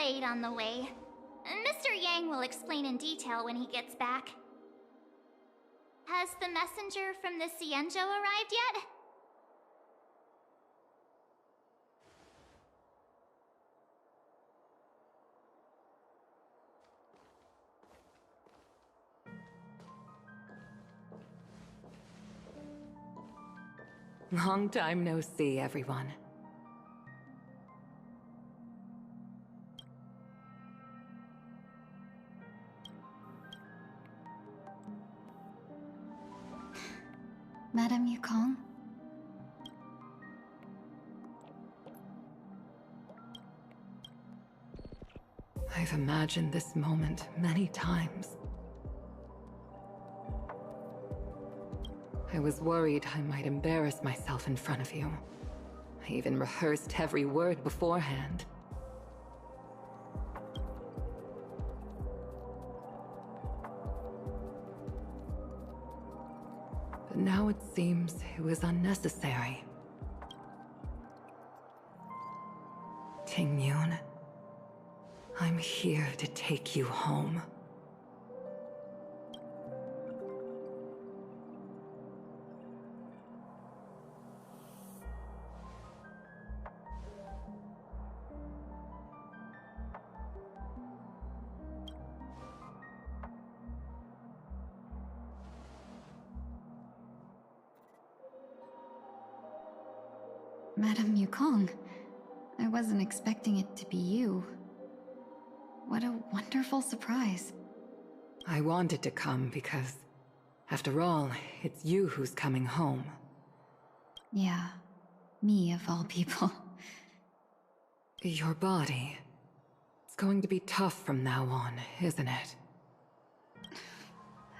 delayed on the way. Mr. Yang will explain in detail when he gets back. Has the messenger from the Cienjo arrived yet? Long time no see, everyone. Madame Yukong? I've imagined this moment many times. I was worried I might embarrass myself in front of you. I even rehearsed every word beforehand. But now it seems it was unnecessary. Tingyun, I'm here to take you home. Madame Yukong, I wasn't expecting it to be you. What a wonderful surprise. I wanted to come because, after all, it's you who's coming home. Yeah, me of all people. Your body. It's going to be tough from now on, isn't it?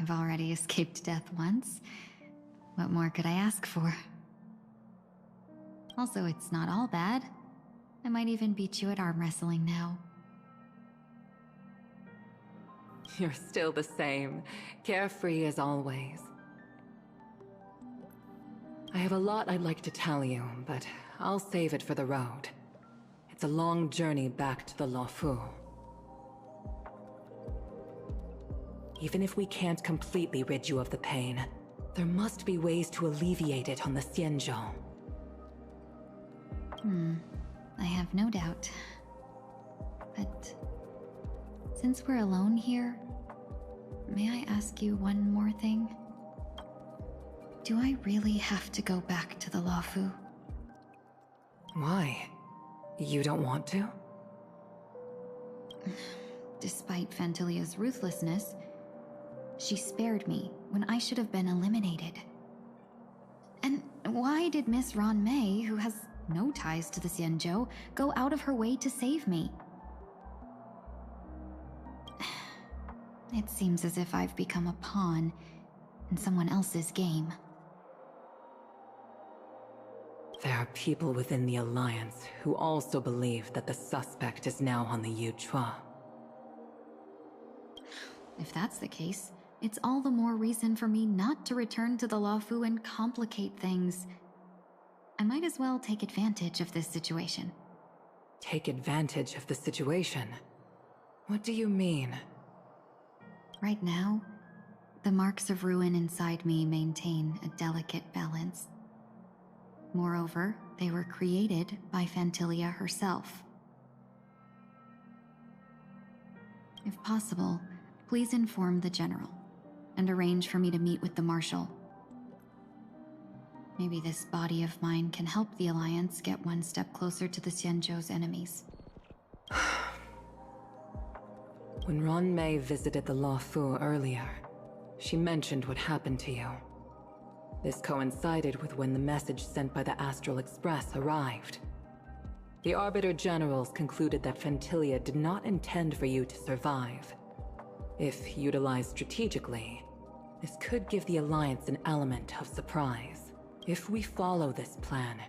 I've already escaped death once. What more could I ask for? Also, it's not all bad. I might even beat you at arm wrestling now. You're still the same, carefree as always. I have a lot I'd like to tell you, but I'll save it for the road. It's a long journey back to the Luofu. Even if we can't completely rid you of the pain, there must be ways to alleviate it on the Cienjo. I have no doubt. But since we're alone here, may I ask you one more thing? Do I really have to go back to the Luofu? Why? You don't want to? Despite Fantilia's ruthlessness, she spared me when I should have been eliminated. And why did Miss Ron Mei, who has no ties to the Cienjo, go out of her way to save me? It seems as if I've become a pawn in someone else's game. There are people within the Alliance who also believe that the suspect is now on the Yuchua. If that's the case, it's all the more reason for me not to return to the Luofu and complicate things. I might as well take advantage of this situation. Take advantage of the situation? What do you mean? Right now, the marks of ruin inside me maintain a delicate balance. Moreover, they were created by Fantilia herself. If possible, please inform the General and arrange for me to meet with the Marshal. Maybe this body of mine can help the Alliance get one step closer to the Cienjo's enemies. When Ron Mei visited the Luofu earlier, she mentioned what happened to you. This coincided with when the message sent by the Astral Express arrived. The Arbiter Generals concluded that Fantilia did not intend for you to survive. If utilized strategically, this could give the Alliance an element of surprise. If we follow this plan,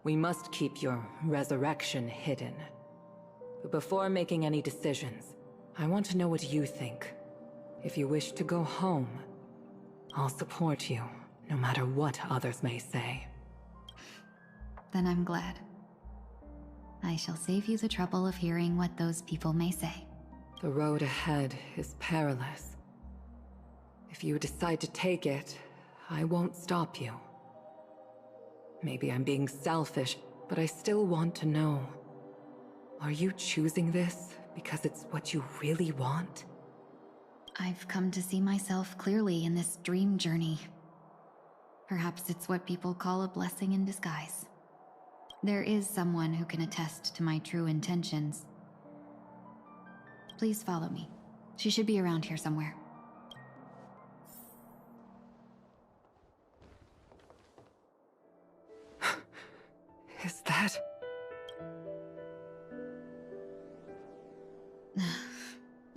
we must keep your resurrection hidden. But before making any decisions, I want to know what you think. If you wish to go home, I'll support you, no matter what others may say. Then I'm glad. I shall save you the trouble of hearing what those people may say. The road ahead is perilous. If you decide to take it, I won't stop you. Maybe I'm being selfish, but I still want to know. Are you choosing this because it's what you really want? I've come to see myself clearly in this dream journey. Perhaps it's what people call a blessing in disguise. There is someone who can attest to my true intentions. Please follow me. She should be around here somewhere. Is that...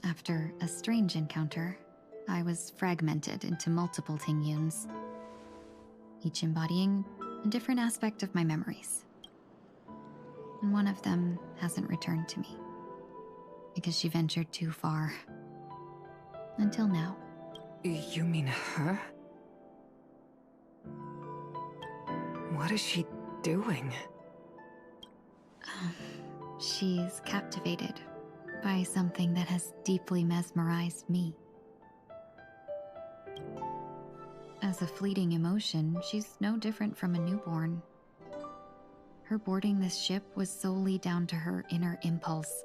After a strange encounter, I was fragmented into multiple Tingyuns, each embodying a different aspect of my memories. And one of them hasn't returned to me, because she ventured too far. Until now. You mean her? What is she doing? She's captivated by something that has deeply mesmerized me. As a fleeting emotion, she's no different from a newborn. Her boarding this ship was solely down to her inner impulse.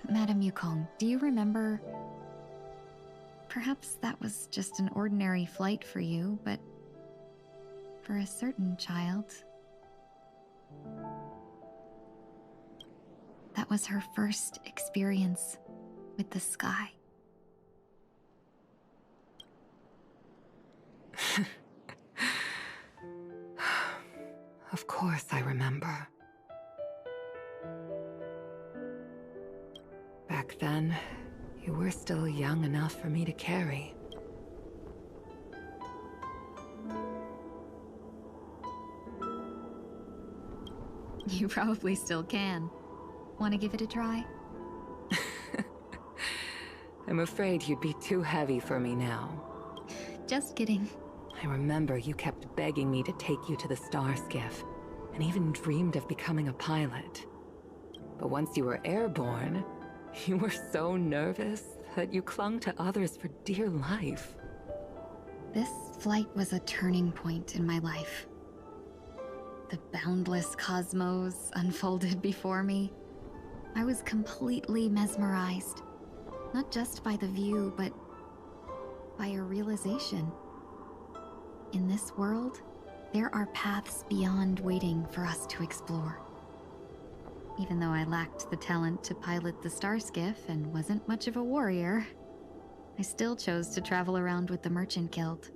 Madame Yukong, do you remember? Perhaps that was just an ordinary flight for you, but for a certain child, that was her first experience with the sky. Of course I remember. Back then, you were still young enough for me to carry. You probably still can. Want to give it a try? I'm afraid you'd be too heavy for me now. Just kidding. I remember you kept begging me to take you to the star skiff, and even dreamed of becoming a pilot. But once you were airborne, you were so nervous that you clung to others for dear life. This flight was a turning point in my life. The boundless cosmos unfolded before me. I was completely mesmerized, not just by the view, but by a realization. In this world, there are paths beyond waiting for us to explore. Even though I lacked the talent to pilot the star skiff and wasn't much of a warrior, I still chose to travel around with the Merchant Guild.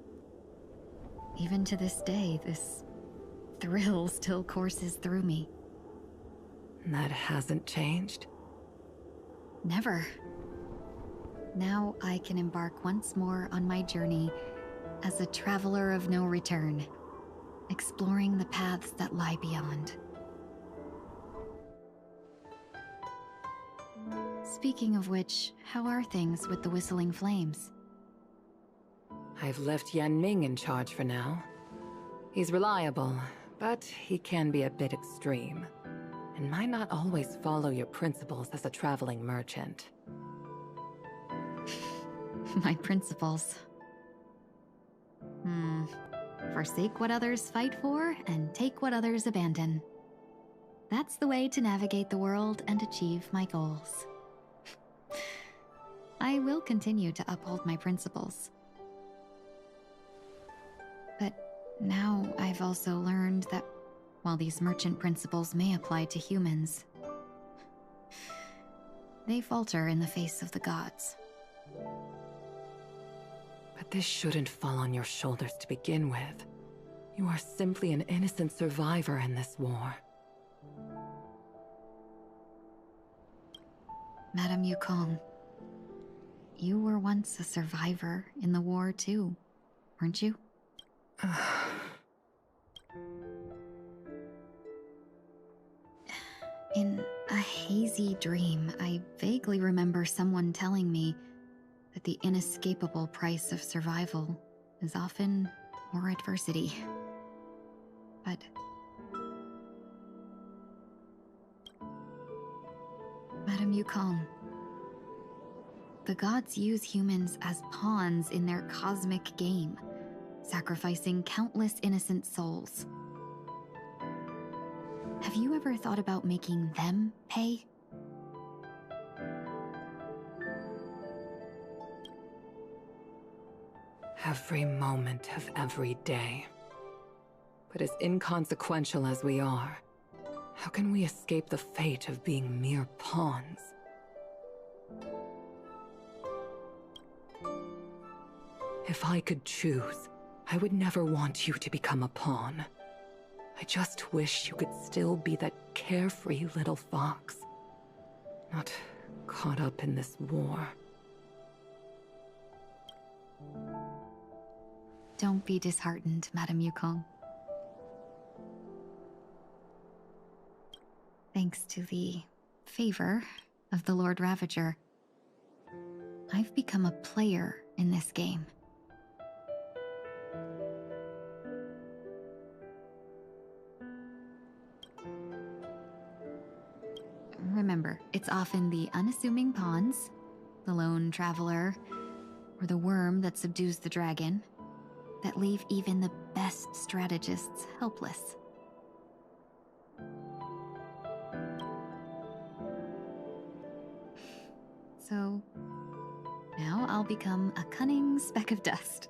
Even to this day, this thrill still courses through me. That hasn't changed? Never. Now I can embark once more on my journey as a traveler of no return, exploring the paths that lie beyond. Speaking of which, how are things with the Whistling Flames? I've left Yan Ming in charge for now. He's reliable, but he can be a bit extreme, and might not always follow your principles as a traveling merchant. My principles. Forsake what others fight for, and take what others abandon. That's the way to navigate the world and achieve my goals. I will continue to uphold my principles. But now I've also learned that while these merchant principles may apply to humans, they falter in the face of the gods. But this shouldn't fall on your shoulders to begin with. You are simply an innocent survivor in this war. Madame Yukong, you were once a survivor in the war too, weren't you? In a hazy dream, I vaguely remember someone telling me that the inescapable price of survival is often more adversity. But Madame Yukong, the gods use humans as pawns in their cosmic game, sacrificing countless innocent souls. Have you ever thought about making them pay? Every moment of every day. But as inconsequential as we are, how can we escape the fate of being mere pawns? If I could choose, I would never want you to become a pawn. I just wish you could still be that carefree little fox, not caught up in this war. Don't be disheartened, Madame Yukong. Thanks to the favor of the Lord Ravager, I've become a player in this game. Remember, it's often the unassuming pawns, the lone traveler, or the worm that subdues the dragon, that leave even the best strategists helpless. So, now I'll become a cunning speck of dust,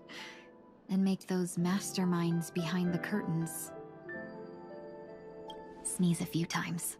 and make those masterminds behind the curtains sneeze a few times.